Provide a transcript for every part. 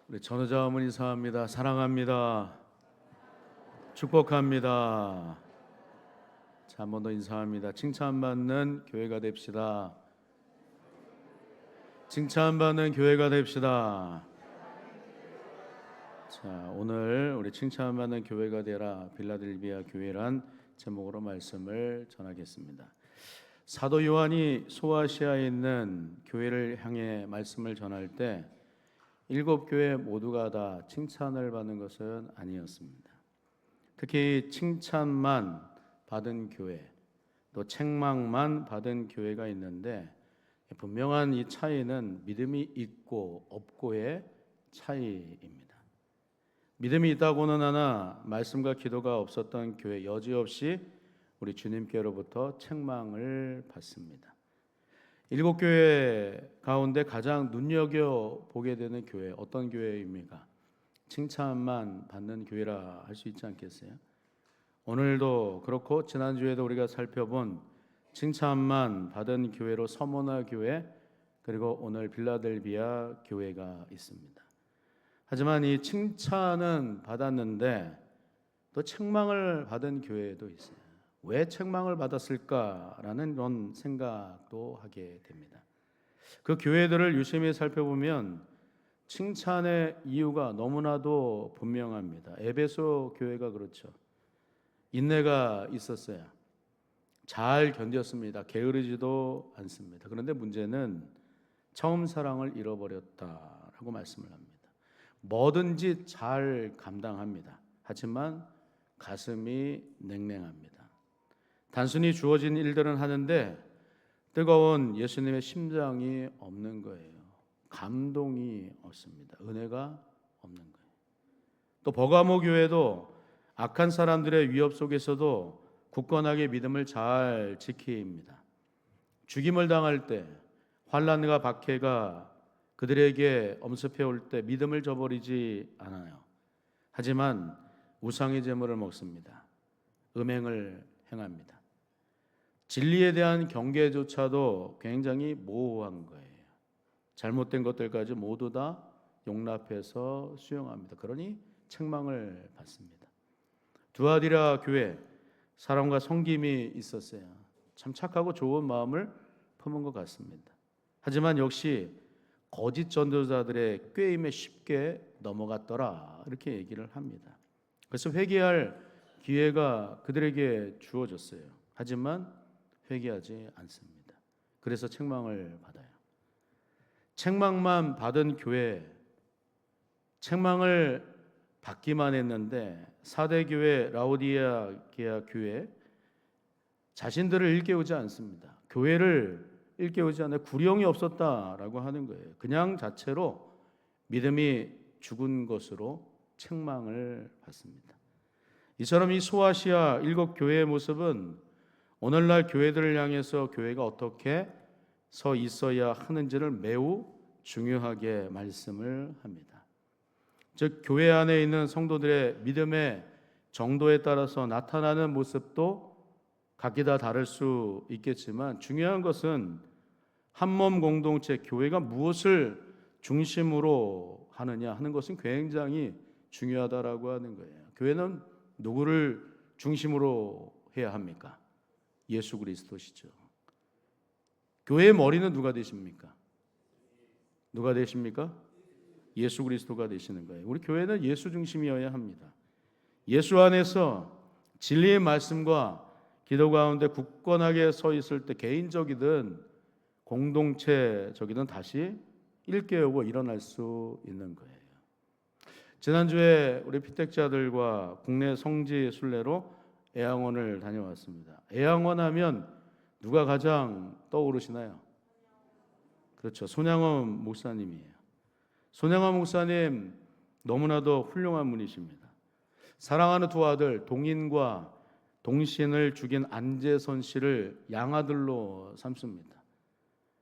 우리 전우자 어머니 사합니다. 사랑합니다. 축복합니다. 자, 한 번 더 인사합니다. 칭찬받는 교회가 됩시다. 칭찬받는 교회가 됩시다. 자, 오늘 우리 칭찬받는 교회가 되라 빌라델비아 교회란 제목으로 말씀을 전하겠습니다. 사도 요한이 소아시아에 있는 교회를 향해 말씀을 전할 때 7교회 모두가 다 칭찬을 받는 것은 아니었습니다. 특히 칭찬만 받은 교회, 또 책망만 받은 교회가 있는데 분명한 이 차이는 믿음이 있고 없고의 차이입니다. 믿음이 있다고는 하나 말씀과 기도가 없었던 교회 여지없이 우리 주님께로부터 책망을 받습니다. 7교회 가운데 가장 눈여겨보게 되는 교회 어떤 교회입니까? 칭찬만 받는 교회라 할 수 있지 않겠어요? 오늘도 그렇고 지난주에도 우리가 살펴본 칭찬만 받은 교회로 서머나 교회 그리고 오늘 빌라델비아 교회가 있습니다. 하지만 이 칭찬은 받았는데 또 책망을 받은 교회도 있어요. 왜 책망을 받았을까라는 그런 생각도 하게 됩니다. 그 교회들을 유심히 살펴보면 칭찬의 이유가 너무나도 분명합니다. 에베소 교회가 그렇죠. 인내가 있었어요. 잘 견뎠습니다. 게으르지도 않습니다. 그런데 문제는 처음 사랑을 잃어버렸다라고 말씀을 합니다. 뭐든지 잘 감당합니다. 하지만 가슴이 냉랭합니다. 단순히 주어진 일들은 하는데 뜨거운 예수님의 심장이 없는 거예요. 감동이 없습니다. 은혜가 없는 거예요. 또 버가모 교회도 악한 사람들의 위협 속에서도 굳건하게 믿음을 잘 지킵니다. 죽임을 당할 때 환난과 박해가 그들에게 엄습해 올 때 믿음을 저버리지 않아요. 하지만 우상의 제물을 먹습니다. 음행을 행합니다. 진리에 대한 경계조차도 굉장히 모호한 거예요. 잘못된 것들까지 모두 다 용납해서 수용합니다. 그러니 책망을 받습니다. 두아디라 교회 사랑과 섬김이 있었어요. 참 착하고 좋은 마음을 품은 것 같습니다. 하지만 역시 거짓 전도자들의 꾀임에 쉽게 넘어갔더라 이렇게 얘기를 합니다. 그래서 회개할 기회가 그들에게 주어졌어요. 하지만 회개하지 않습니다. 그래서 책망을 받아요. 책망만 받은 교회, 책망을 받기만 했는데 4대 교회 라오디게아 교회 자신들을 일깨우지 않습니다. 교회를 일깨우지 않아 구령이 없었다라고 하는 거예요. 그냥 자체로 믿음이 죽은 것으로 책망을 받습니다. 이처럼 이 소아시아 7교회의 모습은 오늘날 교회들을 향해서 교회가 어떻게 서 있어야 하는지를 매우 중요하게 말씀을 합니다. 즉 교회 안에 있는 성도들의 믿음의 정도에 따라서 나타나는 모습도 각기 다 다를 수 있겠지만 중요한 것은 한몸 공동체 교회가 무엇을 중심으로 하느냐 하는 것은 굉장히 중요하다라고 하는 거예요. 교회는 누구를 중심으로 해야 합니까? 예수 그리스도시죠. 교회의 머리는 누가 되십니까? 누가 되십니까? 예수 그리스도가 되시는 거예요. 우리 교회는 예수 중심이어야 합니다. 예수 안에서 진리의 말씀과 기도 가운데 굳건하게 서 있을 때 개인적이든 공동체적이든 다시 일깨우고 일어날 수 있는 거예요. 지난주에 우리 피택자들과 국내 성지 순례로 애양원을 다녀왔습니다. 애양원 하면 누가 가장 떠오르시나요? 그렇죠. 손양원 목사님이에요. 손양원 목사님 너무나도 훌륭한 분이십니다. 사랑하는 두 아들 동인과 동신을 죽인 안재선 씨를 양아들로 삼습니다.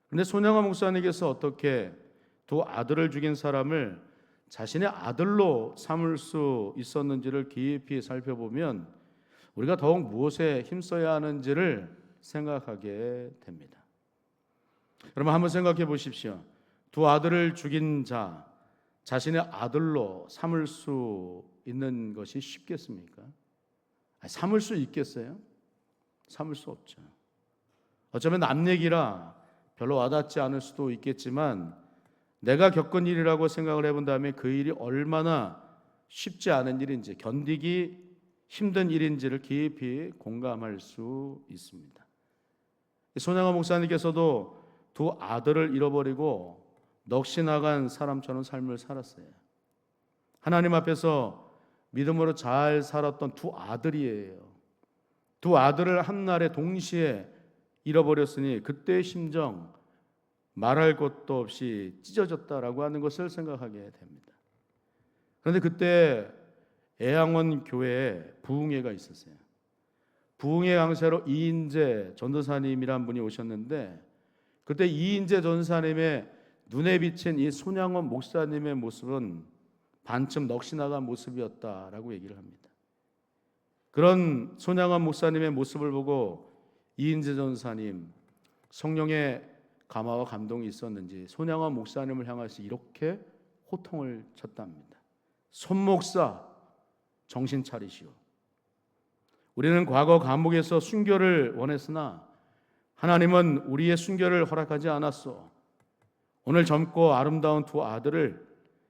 그런데 손양원 목사님께서 어떻게 두 아들을 죽인 사람을 자신의 아들로 삼을 수 있었는지를 깊이 살펴보면 우리가 더욱 무엇에 힘써야 하는지를 생각하게 됩니다. 여러분 한번 생각해 보십시오. 두 아들을 죽인 자, 자신의 아들로 삼을 수 있는 것이 쉽겠습니까? 삼을 수 있겠어요? 삼을 수 없죠. 어쩌면 남 얘기라 별로 와닿지 않을 수도 있겠지만 내가 겪은 일이라고 생각을 해본다면 그 일이 얼마나 쉽지 않은 일인지, 견디기 힘든 일인지를 깊이 공감할 수 있습니다. 손양원 목사님께서도 두 아들을 잃어버리고 넋이 나간 사람처럼 삶을 살았어요. 하나님 앞에서 믿음으로 잘 살았던 두 아들이에요. 두 아들을 한날에 동시에 잃어버렸으니 그때의 심정 말할 것도 없이 찢어졌다라고 하는 것을 생각하게 됩니다. 그런데 그때 애양원 교회에 부흥회가 있었어요. 부흥회 강사로 이인재 전도사님이란 분이 오셨는데 그때 이인재 전도사님의 눈에 비친 이 손양원 목사님의 모습은 반쯤 넋이 나간 모습이었다라고 얘기를 합니다. 그런 손양원 목사님의 모습을 보고 이인재 전도사님 성령의 감화와 감동이 있었는지 손양원 목사님을 향해서 이렇게 호통을 쳤답니다. 손 목사 정신 차리시오. 우리는 과거 감옥에서 순교를 원했으나 하나님은 우리의 순교를 허락하지 않았소. 오늘 젊고 아름다운 두 아들을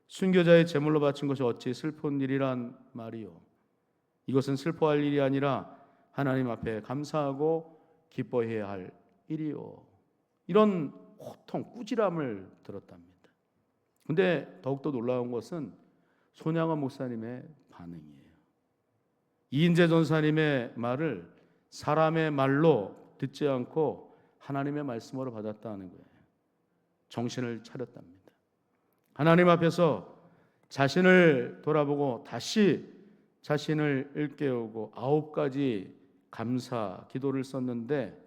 순교자의 제물로 바친 것이 어찌 슬픈 일이란 말이오. 이것은 슬퍼할 일이 아니라 하나님 앞에 감사하고 기뻐해야 할 일이오. 이런 호통, 꾸지람을 들었답니다. 근데 더욱더 놀라운 것은 손양원 목사님의 반응이에요. 이인재 전사님의 말을 사람의 말로 듣지 않고 하나님의 말씀으로 받았다는 거예요. 정신을 차렸답니다. 하나님 앞에서 자신을 돌아보고 다시 자신을 일깨우고 9가지 감사 기도를 썼는데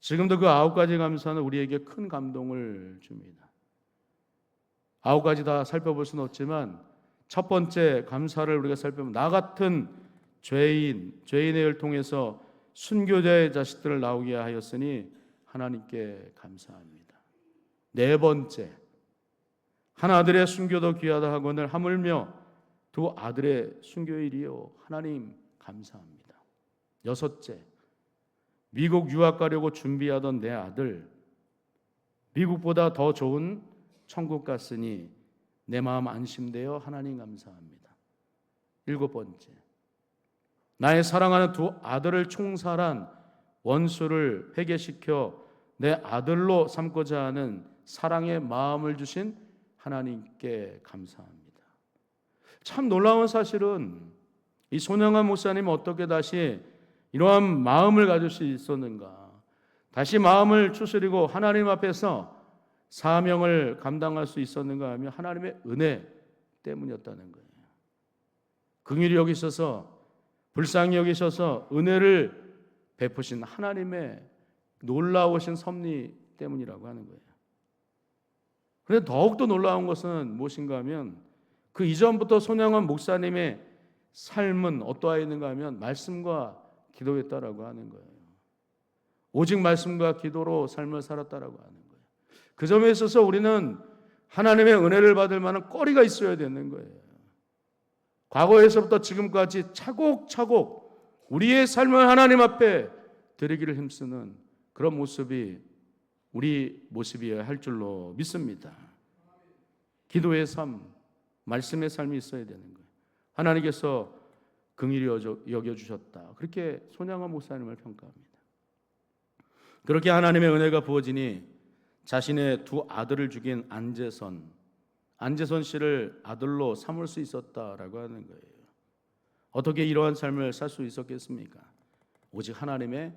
지금도 그 9가지 감사는 우리에게 큰 감동을 줍니다. 9가지 다 살펴볼 수는 없지만 첫 번째 감사를 우리가 살펴보면 나 같은 죄인의 을 통해서 순교자의 자식들을 나오게 하였으니 하나님께 감사합니다. 네 번째, 한 아들의 순교도 귀하다 하거늘 하물며 두 아들의 순교일이요 하나님 감사합니다. 여섯째, 미국 유학 가려고 준비하던 내 아들 미국보다 더 좋은 천국 갔으니 내 마음 안심되어 하나님 감사합니다. 일곱 번째, 나의 사랑하는 두 아들을 총살한 원수를 회개시켜 내 아들로 삼고자 하는 사랑의 마음을 주신 하나님께 감사합니다. 참 놀라운 사실은 이 손양원 목사님 어떻게 다시 이러한 마음을 가질 수 있었는가? 다시 마음을 추스리고 하나님 앞에서 사명을 감당할 수 있었는가 하면 하나님의 은혜 때문이었다는 거예요. 긍휼히 여기셔서 불쌍히 여기셔서 은혜를 베푸신 하나님의 놀라우신 섭리 때문이라고 하는 거예요. 그런데 더욱더 놀라운 것은 무엇인가 하면 그 이전부터 손양원 목사님의 삶은 어떠하였는가 하면 말씀과 기도했다라고 하는 거예요. 오직 말씀과 기도로 삶을 살았다라고 하는 거예요. 그 점에 있어서 우리는 하나님의 은혜를 받을 만한 거리가 있어야 되는 거예요. 과거에서부터 지금까지 차곡차곡 우리의 삶을 하나님 앞에 드리기를 힘쓰는 그런 모습이 우리 모습이어야 할 줄로 믿습니다. 기도의 삶, 말씀의 삶이 있어야 되는 거예요. 하나님께서 긍휼히 여겨주셨다. 그렇게 손양원 목사님을 평가합니다. 그렇게 하나님의 은혜가 부어지니 자신의 두 아들을 죽인 안재선 씨를 아들로 삼을 수 있었다라고 하는 거예요. 어떻게 이러한 삶을 살 수 있었겠습니까? 오직 하나님의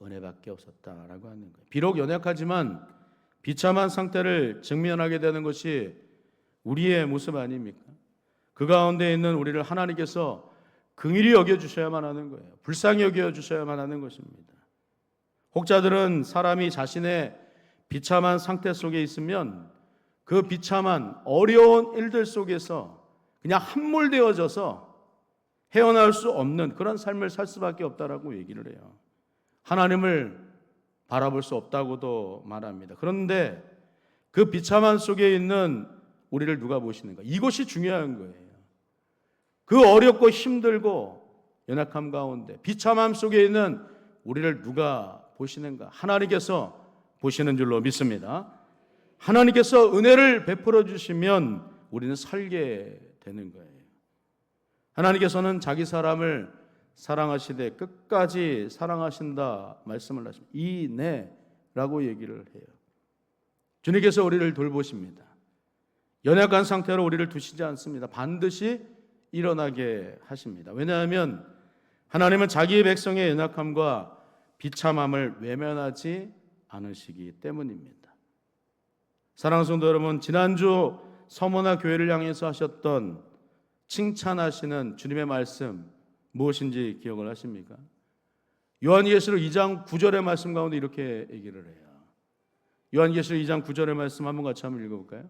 은혜밖에 없었다라고 하는 거예요. 비록 연약하지만 비참한 상태를 직면하게 되는 것이 우리의 모습 아닙니까? 그 가운데 있는 우리를 하나님께서 긍휼히 여겨주셔야만 하는 거예요. 불쌍히 여겨주셔야만 하는 것입니다. 혹자들은 사람이 자신의 비참한 상태 속에 있으면 그 비참한 어려운 일들 속에서 그냥 함몰되어져서 헤어나올 수 없는 그런 삶을 살 수밖에 없다라고 얘기를 해요. 하나님을 바라볼 수 없다고도 말합니다. 그런데 그 비참한 속에 있는 우리를 누가 보시는가? 이것이 중요한 거예요. 그 어렵고 힘들고 연약함 가운데 비참함 속에 있는 우리를 누가 보시는가? 하나님께서 보시는 줄로 믿습니다. 하나님께서 은혜를 베풀어 주시면 우리는 살게 되는 거예요. 하나님께서는 자기 사람을 사랑하시되 끝까지 사랑하신다 말씀을 하십니다. 이내라고 얘기를 해요. 주님께서 우리를 돌보십니다. 연약한 상태로 우리를 두시지 않습니다. 반드시 일어나게 하십니다. 왜냐하면 하나님은 자기의 백성의 연약함과 비참함을 외면하지 않으시기 때문입니다. 사랑하는 성도 여러분, 지난주 서머나 교회를 향해서 하셨던 칭찬하시는 주님의 말씀 무엇인지 기억을 하십니까? 요한계시록 2장 9절의 말씀 가운데 이렇게 얘기를 해요. 요한계시록 2장 9절의 말씀 한번 같이 한번 읽어볼까요?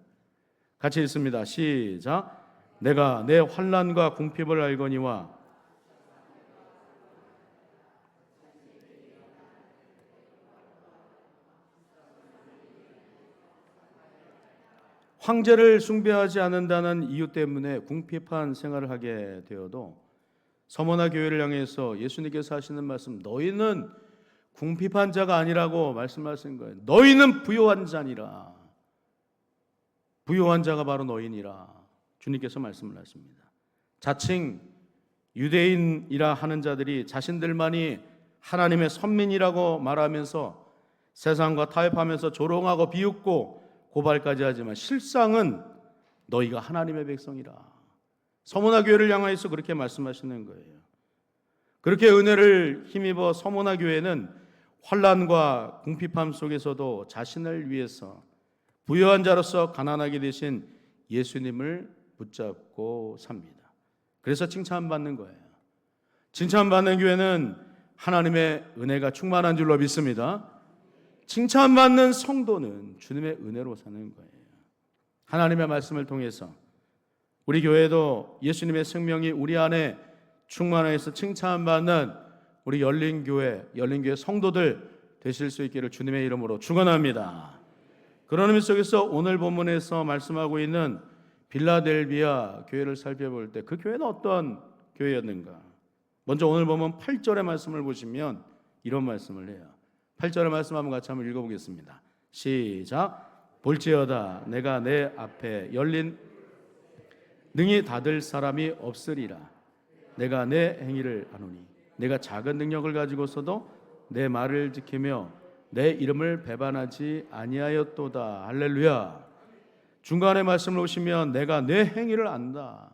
같이 읽습니다. 시작. 내가 내 환난과 궁핍을 알거니와 황제를 숭배하지 않는다는 이유 때문에 궁핍한 생활을 하게 되어도 서머나 교회를 향해서 예수님께서 하시는 말씀, 너희는 궁핍한 자가 아니라고 말씀하신 거예요. 너희는 부요한 자니라. 부요한 자가 바로 너희니라. 주님께서 말씀을 하십니다. 자칭 유대인이라 하는 자들이 자신들만이 하나님의 선민이라고 말하면서 세상과 타협하면서 조롱하고 비웃고 고발까지 하지만 실상은 너희가 하나님의 백성이라. 서머나 교회를 향하여서 그렇게 말씀하시는 거예요. 그렇게 은혜를 힘입어 서머나 교회는 환난과 궁핍함 속에서도 자신을 위해서 부요한 자로서 가난하게 되신 예수님을 붙잡고 삽니다. 그래서 칭찬받는 거예요. 칭찬받는 교회는 하나님의 은혜가 충만한 줄로 믿습니다. 칭찬받는 성도는 주님의 은혜로 사는 거예요. 하나님의 말씀을 통해서 우리 교회도 예수님의 생명이 우리 안에 충만해서 칭찬받는 우리 열린교회 성도들 되실 수 있기를 주님의 이름으로 축원합니다. 그런 의미 속에서 오늘 본문에서 말씀하고 있는 빌라델비아 교회를 살펴볼 때 그 교회는 어떤 교회였는가? 먼저 오늘 보면 8절의 말씀을 보시면 이런 말씀을 해요. 8절의 말씀 한번 같이 한번 읽어보겠습니다. 시작. 볼지어다 내가 내 앞에 열린 능히 닫을 사람이 없으리라. 내가 내 행위를 아노니 내가 작은 능력을 가지고서도 내 말을 지키며 내 이름을 배반하지 아니하였도다. 할렐루야. 중간에 말씀을 보시면 내가 내 행위를 안다.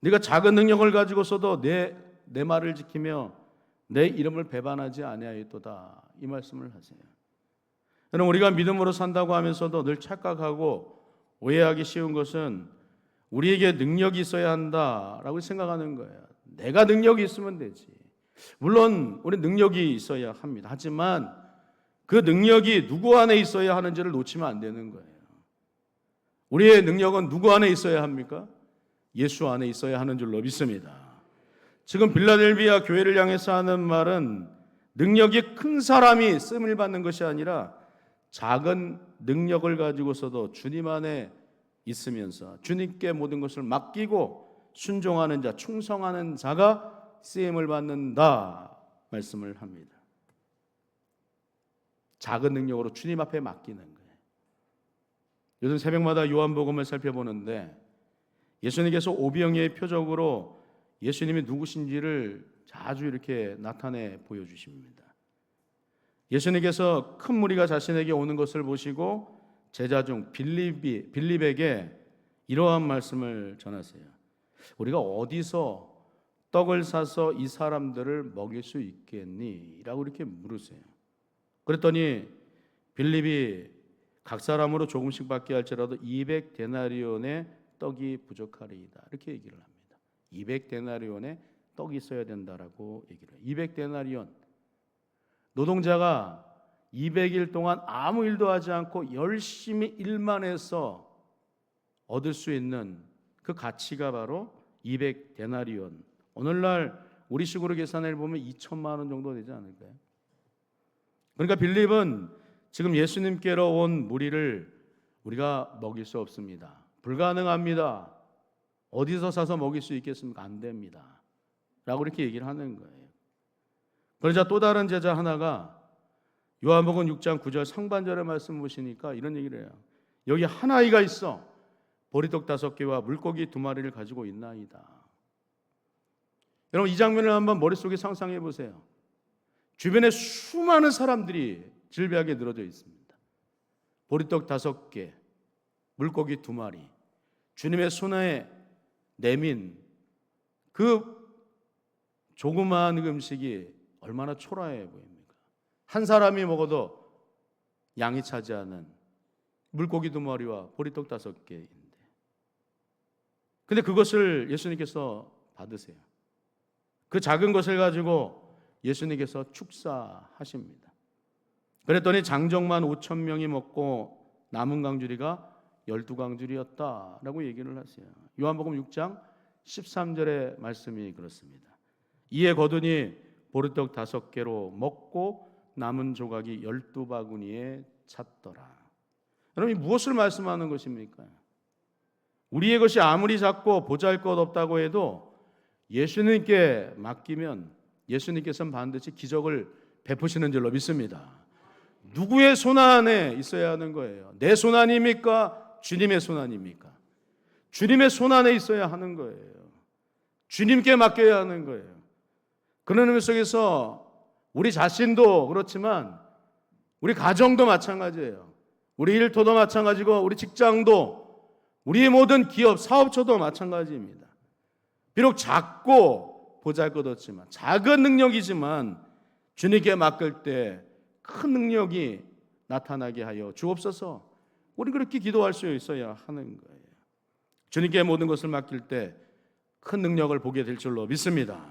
네가 작은 능력을 가지고서도 내 말을 지키며 내 이름을 배반하지 아니하였도다. 이 말씀을 하세요. 여러분, 우리가 믿음으로 산다고 하면서도 늘 착각하고 오해하기 쉬운 것은 우리에게 능력이 있어야 한다라고 생각하는 거예요. 내가 능력이 있으면 되지. 물론 우리 능력이 있어야 합니다. 하지만 그 능력이 누구 안에 있어야 하는지를 놓치면 안 되는 거예요. 우리의 능력은 누구 안에 있어야 합니까? 예수 안에 있어야 하는 줄로 믿습니다. 지금 빌라델비아 교회를 향해서 하는 말은 능력이 큰 사람이 쓰임을 받는 것이 아니라 작은 능력을 가지고서도 주님 안에 있으면서 주님께 모든 것을 맡기고 순종하는 자, 충성하는 자가 쓰임을 받는다 말씀을 합니다. 작은 능력으로 주님 앞에 맡기는 거예요. 요즘 새벽마다 요한복음을 살펴보는데 예수님께서 오병이의 표적으로 예수님이 누구신지를 자주 이렇게 나타내 보여주십니다. 예수님께서 큰 무리가 자신에게 오는 것을 보시고 제자 중 빌립에게 이러한 말씀을 전하세요. 우리가 어디서 떡을 사서 이 사람들을 먹일 수 있겠니? 라고 이렇게 물으세요. 그랬더니 빌립이 각 사람으로 조금씩 받게 할지라도 200데나리온의 떡이 부족하리이다. 이렇게 얘기를 합니다. 200데나리온의 떡이 있어야 된다라고 얘기를 해요. 200데나리온. 노동자가 200일 동안 아무 일도 하지 않고 열심히 일만 해서 얻을 수 있는 그 가치가 바로 200데나리온. 오늘날 우리식으로 계산해 보면 2천만 원 정도 되지 않을까요? 그러니까 빌립은 지금 예수님께로 온 무리를 우리가 먹일 수 없습니다. 불가능합니다. 어디서 사서 먹일 수 있겠습니까? 안 됩니다. 라고 이렇게 얘기를 하는 거예요. 그러자 또 다른 제자 하나가 요한복음 6장 9절 상반절의 말씀 보시니까 이런 얘기를 해요. 여기 한 아이가 있어. 보리떡 5개와 물고기 2마리를 가지고 있나이다. 여러분 이 장면을 한번 머릿속에 상상해 보세요. 주변에 수많은 사람들이 질비하게 늘어져 있습니다. 보리떡 5개, 물고기 2마리, 주님의 손에 내민 그 조그마한 음식이 얼마나 초라해 보입니까? 한 사람이 먹어도 양이 차지 않은 물고기 2마리와 보리떡 5개인데, 근데 그것을 예수님께서 받으세요. 그 작은 것을 가지고 예수님께서 축사하십니다. 그랬더니 장정만 5,000명이 먹고 남은 강주리가 12강주리였다라고 얘기를 하세요. 요한복음 6장 13절의 말씀이 그렇습니다. 이에 거두니 보리떡 5개로 먹고 남은 조각이 12바구니에 찼더라. 여러분 무엇을 말씀하는 것입니까? 우리의 것이 아무리 작고 보잘것없다고 해도 예수님께 맡기면 예수님께서는 반드시 기적을 베푸시는 줄로 믿습니다. 누구의 손안에 있어야 하는 거예요? 내 손안입니까? 주님의 손안입니까? 주님의 손안에 있어야 하는 거예요. 주님께 맡겨야 하는 거예요. 그런 의미 속에서 우리 자신도 그렇지만 우리 가정도 마찬가지예요. 우리 일터도 마찬가지고 우리 직장도 우리의 모든 기업, 사업처도 마찬가지입니다. 비록 작고 보잘것없지만 작은 능력이지만 주님께 맡길 때 큰 능력이 나타나게 하여 주옵소서. 우리 그렇게 기도할 수 있어야 하는 거예요. 주님께 모든 것을 맡길 때 큰 능력을 보게 될 줄로 믿습니다.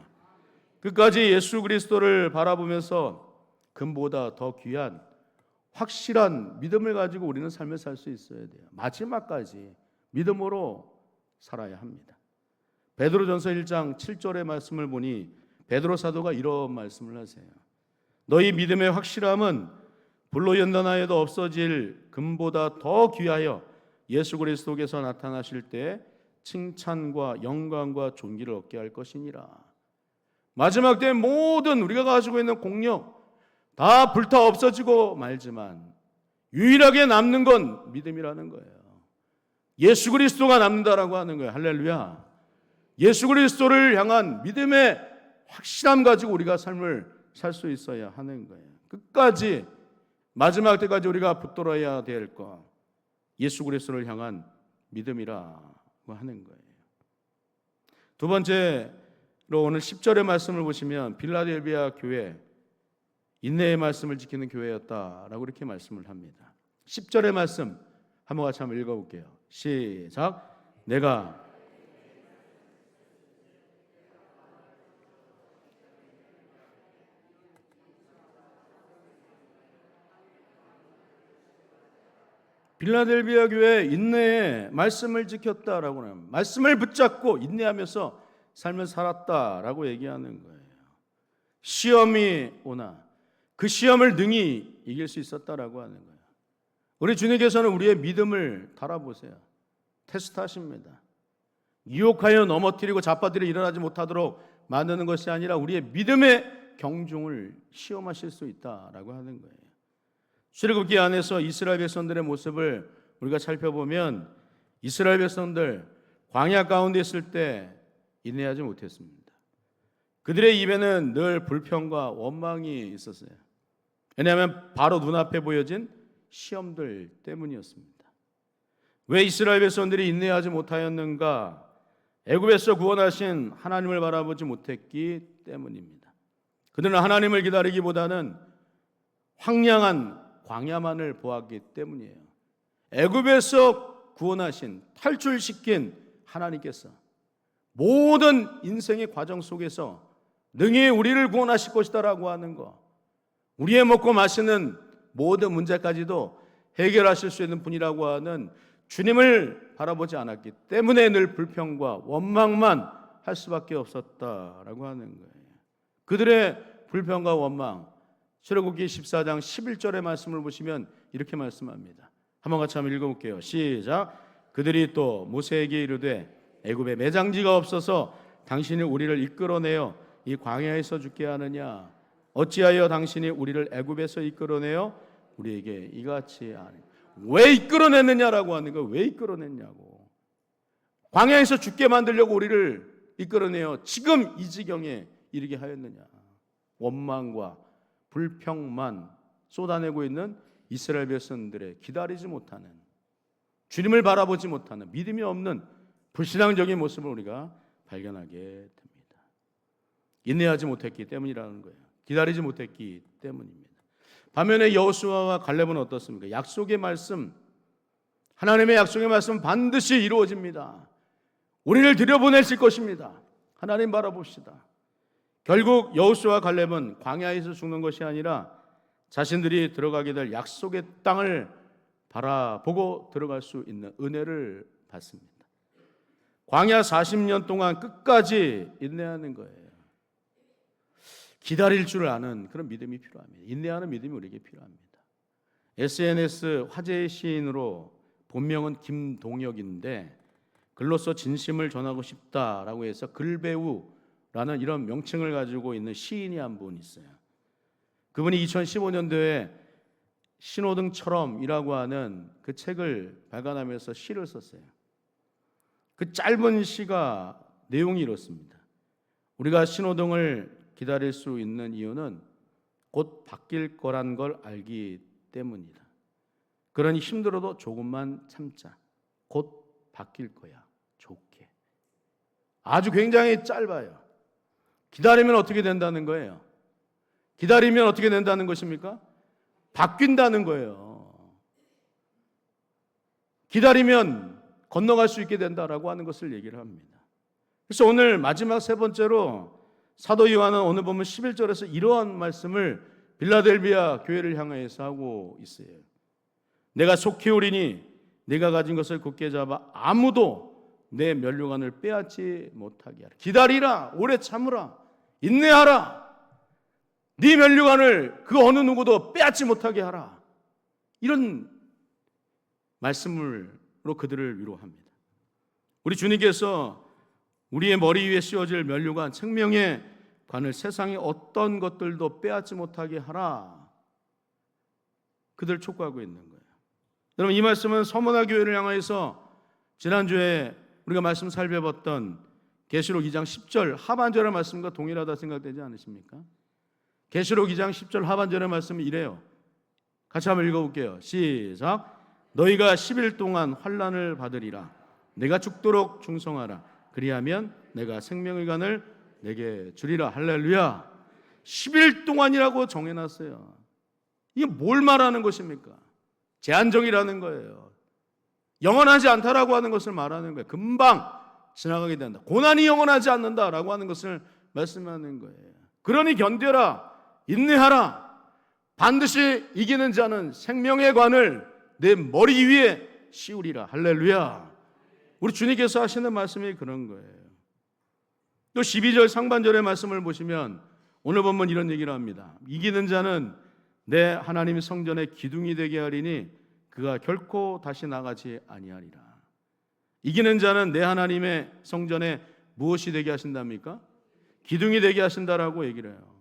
끝까지 예수 그리스도를 바라보면서 금보다 더 귀한 확실한 믿음을 가지고 우리는 삶을 살 수 있어야 돼요. 마지막까지 믿음으로 살아야 합니다. 베드로전서 1장 7절의 말씀을 보니 베드로 사도가 이런 말씀을 하세요. 너희 믿음의 확실함은 불로 연단하여도 없어질 금보다 더 귀하여 예수 그리스도께서 나타나실 때 칭찬과 영광과 존귀를 얻게 할 것이니라. 마지막 때 모든 우리가 가지고 있는 공력 다 불타 없어지고 말지만 유일하게 남는 건 믿음이라는 거예요. 예수 그리스도가 남는다라고 하는 거예요. 할렐루야. 예수 그리스도를 향한 믿음의 확실함 가지고 우리가 삶을 살 수 있어야 하는 거예요. 끝까지 마지막 때까지 우리가 붙들어야 될 것, 예수 그리스도를 향한 믿음이라고 하는 거예요. 두 번째로 오늘 10절의 말씀을 보시면 빌라델비아 교회 인내의 말씀을 지키는 교회였다라고 이렇게 말씀을 합니다. 10절의 말씀 한번 같이 한번 읽어볼게요. 시작. 내가 빌라델비아 교회 인내의 말씀을 지켰다라고 하는, 말씀을 붙잡고 인내하면서 삶을 살았다라고 얘기하는 거예요. 시험이 오나 그 시험을 능히 이길 수 있었다라고 하는 거예요. 우리 주님께서는 우리의 믿음을 달아보세요. 테스트하십니다. 유혹하여 넘어뜨리고 잡아들여 일어나지 못하도록 만드는 것이 아니라 우리의 믿음의 경중을 시험하실 수 있다라고 하는 거예요. 출애굽기 안에서 이스라엘 백성들의 모습을 우리가 살펴보면 이스라엘 백성들 광야 가운데 있을 때 인내하지 못했습니다. 그들의 입에는 늘 불평과 원망이 있었어요. 왜냐하면 바로 눈앞에 보여진 시험들 때문이었습니다. 왜 이스라엘 백성들이 인내하지 못하였는가? 애굽에서 구원하신 하나님을 바라보지 못했기 때문입니다. 그들은 하나님을 기다리기보다는 황량한 광야만을 보았기 때문이에요. 애굽에서 구원하신, 탈출시킨 하나님께서 모든 인생의 과정 속에서 능히 우리를 구원하실 것이다라고 하는 것, 우리의 먹고 마시는 모든 문제까지도 해결하실 수 있는 분이라고 하는 주님을 바라보지 않았기 때문에 늘 불평과 원망만 할 수밖에 없었다라고 하는 거예요. 그들의 불평과 원망, 출애굽기 14장 11절의 말씀을 보시면 이렇게 말씀합니다. 한번 같이 한번 읽어볼게요. 시작. 그들이 또 모세에게 이르되 애굽에 매장지가 없어서 당신이 우리를 이끌어내어 이 광야에서 죽게 하느냐? 어찌하여 당신이 우리를 애굽에서 이끌어내어 우리에게 이같이 하느냐? 왜 이끌어냈느냐라고 하는 거예요. 왜 이끌어냈냐고. 광야에서 죽게 만들려고 우리를 이끌어내어 지금 이 지경에 이르게 하였느냐? 원망과 불평만 쏟아내고 있는 이스라엘 백성들의 기다리지 못하는, 주님을 바라보지 못하는, 믿음이 없는 불신앙적인 모습을 우리가 발견하게 됩니다. 인내하지 못했기 때문이라는 거예요. 기다리지 못했기 때문입니다. 반면에 여호수아와 갈렙은 어떻습니까? 약속의 말씀, 하나님의 약속의 말씀은 반드시 이루어집니다. 우리를 들여보내실 것입니다. 하나님 바라봅시다. 결국 여호수아와 갈렙은 광야에서 죽는 것이 아니라 자신들이 들어가게 될 약속의 땅을 바라보고 들어갈 수 있는 은혜를 받습니다. 광야 40년 동안 끝까지 인내하는 거예요. 기다릴 줄 아는 그런 믿음이 필요합니다. 인내하는 믿음이 우리에게 필요합니다. SNS 화제의 시인으로 본명은 김동혁인데 글로써 진심을 전하고 싶다라고 해서 글배우라는 이런 명칭을 가지고 있는 시인이 한 분 있어요. 그분이 2015년도에 신호등처럼이라고 하는 그 책을 발간하면서 시를 썼어요. 그 짧은 시가 내용이 이렇습니다. 우리가 신호등을 기다릴 수 있는 이유는 곧 바뀔 거란 걸 알기 때문이다. 그러니 힘들어도 조금만 참자. 곧 바뀔 거야. 좋게. 아주 굉장히 짧아요. 기다리면 어떻게 된다는 거예요? 기다리면 어떻게 된다는 것입니까? 바뀐다는 거예요. 기다리면 건너갈 수 있게 된다라고 하는 것을 얘기를 합니다. 그래서 오늘 마지막 세 번째로 사도 요한은 오늘 보면 11절에서 이러한 말씀을 빌라델비아 교회를 향해서 하고 있어요. 내가 속히 오리니 내가 가진 것을 굳게 잡아 아무도 내 면류관을 빼앗지 못하게 하라. 기다리라, 오래 참으라, 인내하라. 네 면류관을 그 어느 누구도 빼앗지 못하게 하라. 이런 말씀으로 그들을 위로합니다. 우리 주님께서 우리의 머리 위에 씌워질 면류관, 생명의 관을 세상의 어떤 것들도 빼앗지 못하게 하라. 그들 촉구하고 있는 거예요. 여러분, 이 말씀은 서문화 교회를 향해서 지난주에 우리가 말씀 살펴봤던 계시록 2장 10절 하반절의 말씀과 동일하다 생각되지 않으십니까? 계시록 2장 10절 하반절의 말씀이 이래요. 같이 한번 읽어볼게요. 시작. 너희가 10일 동안 환난을 받으리라. 내가 죽도록 충성하라. 그리하면 내가 생명의 관을 내게 주리라. 할렐루야. 10일 동안이라고 정해놨어요. 이게 뭘 말하는 것입니까? 제한적이라는 거예요. 영원하지 않다라고 하는 것을 말하는 거예요. 금방 지나가게 된다. 고난이 영원하지 않는다라고 하는 것을 말씀하는 거예요. 그러니 견뎌라, 인내하라. 반드시 이기는 자는 생명의 관을 내 머리 위에 씌우리라. 할렐루야. 우리 주님께서 하시는 말씀이 그런 거예요. 또 12절 상반절의 말씀을 보시면 오늘 보면 이런 얘기를 합니다. 이기는 자는 내 하나님의 성전의 기둥이 되게 하리니 그가 결코 다시 나가지 아니하리라. 이기는 자는 내 하나님의 성전에 무엇이 되게 하신답니까? 기둥이 되게 하신다라고 얘기를 해요.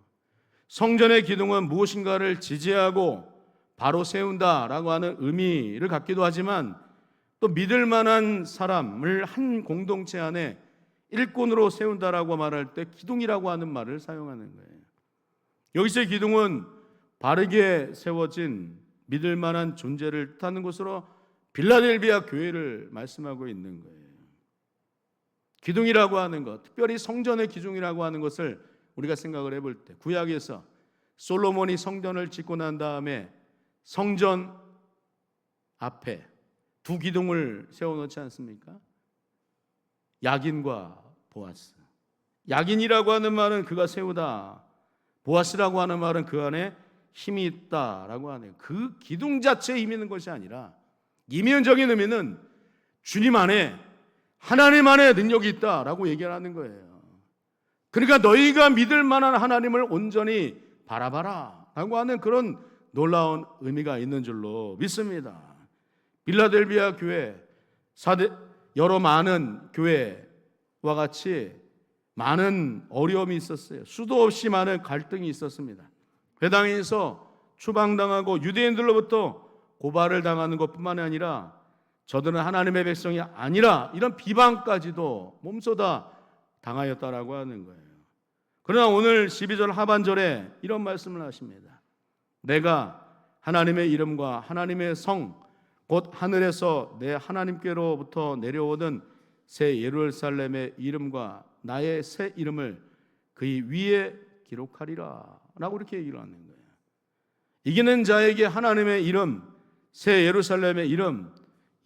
성전의 기둥은 무엇인가를 지지하고 바로 세운다라고 하는 의미를 갖기도 하지만 또 믿을 만한 사람을 한 공동체 안에 일꾼으로 세운다라고 말할 때 기둥이라고 하는 말을 사용하는 거예요. 여기서의 기둥은 바르게 세워진 믿을 만한 존재를 뜻하는 것으로 빌라델비아 교회를 말씀하고 있는 거예요. 기둥이라고 하는 것, 특별히 성전의 기둥이라고 하는 것을 우리가 생각을 해볼 때 구약에서 솔로몬이 성전을 짓고 난 다음에 성전 앞에 두 기둥을 세워놓지 않습니까? 야긴과 보아스. 야긴이라고 하는 말은 그가 세우다, 보아스라고 하는 말은 그 안에 힘이 있다라고 하네요. 그 기둥 자체에 힘이 있는 것이 아니라 이면적인 의미는 주님 안에, 하나님 안에 능력이 있다라고 얘기하는 거예요. 그러니까 너희가 믿을 만한 하나님을 온전히 바라봐라 라고 하는 그런 놀라운 의미가 있는 줄로 믿습니다. 빌라델비아 교회, 여러 많은 교회와 같이 많은 어려움이 있었어요. 수도 없이 많은 갈등이 있었습니다. 회당에서 추방당하고 유대인들로부터 고발을 당하는 것뿐만 아니라 저들은 하나님의 백성이 아니라 이런 비방까지도 몸소다 당하였다라고 하는 거예요. 그러나 오늘 12절 하반절에 이런 말씀을 하십니다. 내가 하나님의 이름과 하나님의 성 곧 하늘에서 내 하나님께로부터 내려오는 새 예루살렘의 이름과 나의 새 이름을 그의 위에 기록하리라 라고 이렇게 얘기를 하는 거예요. 이기는 자에게 하나님의 이름, 새 예루살렘의 이름,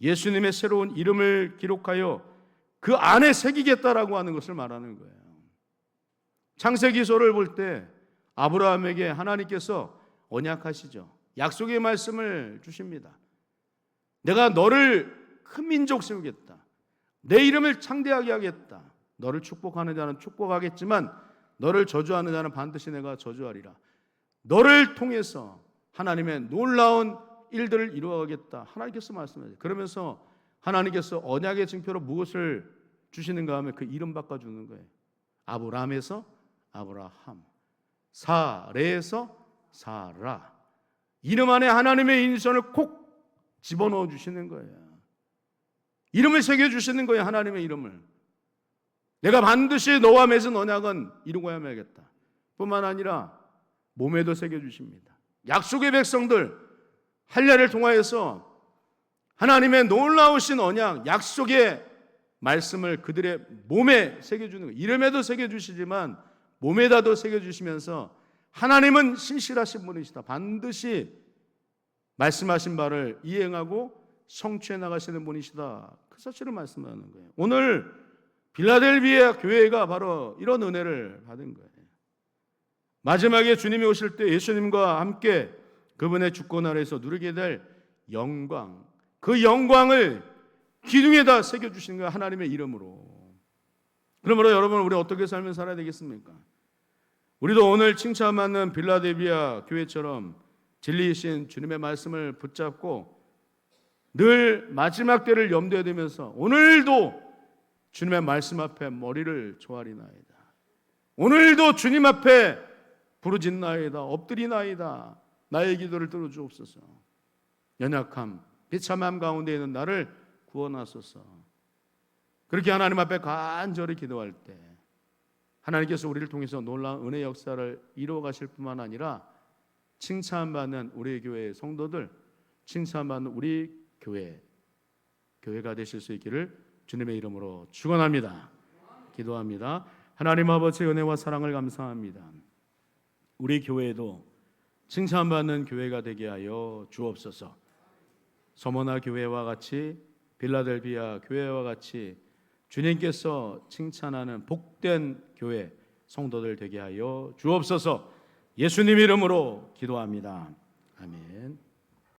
예수님의 새로운 이름을 기록하여 그 안에 새기겠다라고 하는 것을 말하는 거예요. 창세기서를 볼 때 아브라함에게 하나님께서 언약하시죠. 약속의 말씀을 주십니다. 내가 너를 큰 민족 세우겠다. 내 이름을 창대하게 하겠다. 너를 축복하는 자는 축복하겠지만 너를 저주하는 자는 반드시 내가 저주하리라. 너를 통해서 하나님의 놀라운 일들을 이루어가겠다. 하나님께서 말씀하세요. 그러면서 하나님께서 언약의 증표로 무엇을 주시는가 하면 그 이름 바꿔주는 거예요. 아브람에서 아브라함, 사레에서 사라. 이름 안에 하나님의 인선을 콕 집어넣어 주시는 거예요. 이름을 새겨주시는 거예요. 하나님의 이름을. 내가 반드시 너와 맺은 언약은 이루고야 말겠다. 뿐만 아니라 몸에도 새겨주십니다. 약속의 백성들 할례를 통하여서 하나님의 놀라우신 언약, 약속의 말씀을 그들의 몸에 새겨주는 거예요. 이름에도 새겨주시지만 몸에다도 새겨주시면서 하나님은 신실하신 분이시다. 반드시 말씀하신 바를 이행하고 성취해 나가시는 분이시다. 그 사실을 말씀하는 거예요. 오늘 빌라델비아 교회가 바로 이런 은혜를 받은 거예요. 마지막에 주님이 오실 때 예수님과 함께 그분의 주권 아래에서 누리게 될 영광, 그 영광을 기둥에다 새겨주시는 거예요. 하나님의 이름으로. 그러므로 여러분, 우리 어떻게 살면 살아야 되겠습니까? 우리도 오늘 칭찬받는 빌라델비아 교회처럼 진리이신 주님의 말씀을 붙잡고 늘 마지막 때를 염두에 두면서 오늘도 주님의 말씀 앞에 머리를 조아리나이다. 오늘도 주님 앞에 부르짖나이다. 엎드리나이다. 나의 기도를 들어주옵소서. 연약함, 비참함 가운데 있는 나를 구원하소서. 그렇게 하나님 앞에 간절히 기도할 때 하나님께서 우리를 통해서 놀라운 은혜 역사를 이루어 가실 뿐만 아니라 칭찬받는 우리 교회의 성도들, 칭찬받는 우리 교회가 되실 수 있기를 주님의 이름으로 축원합니다. 기도합니다. 하나님 아버지의 은혜와 사랑을 감사합니다. 우리 교회도 칭찬받는 교회가 되게 하여 주옵소서. 서머나 교회와 같이, 빌라델비아 교회와 같이 주님께서 칭찬하는 복된 교회 성도들 되게 하여 주옵소서. 예수님 이름으로 기도합니다. 아멘.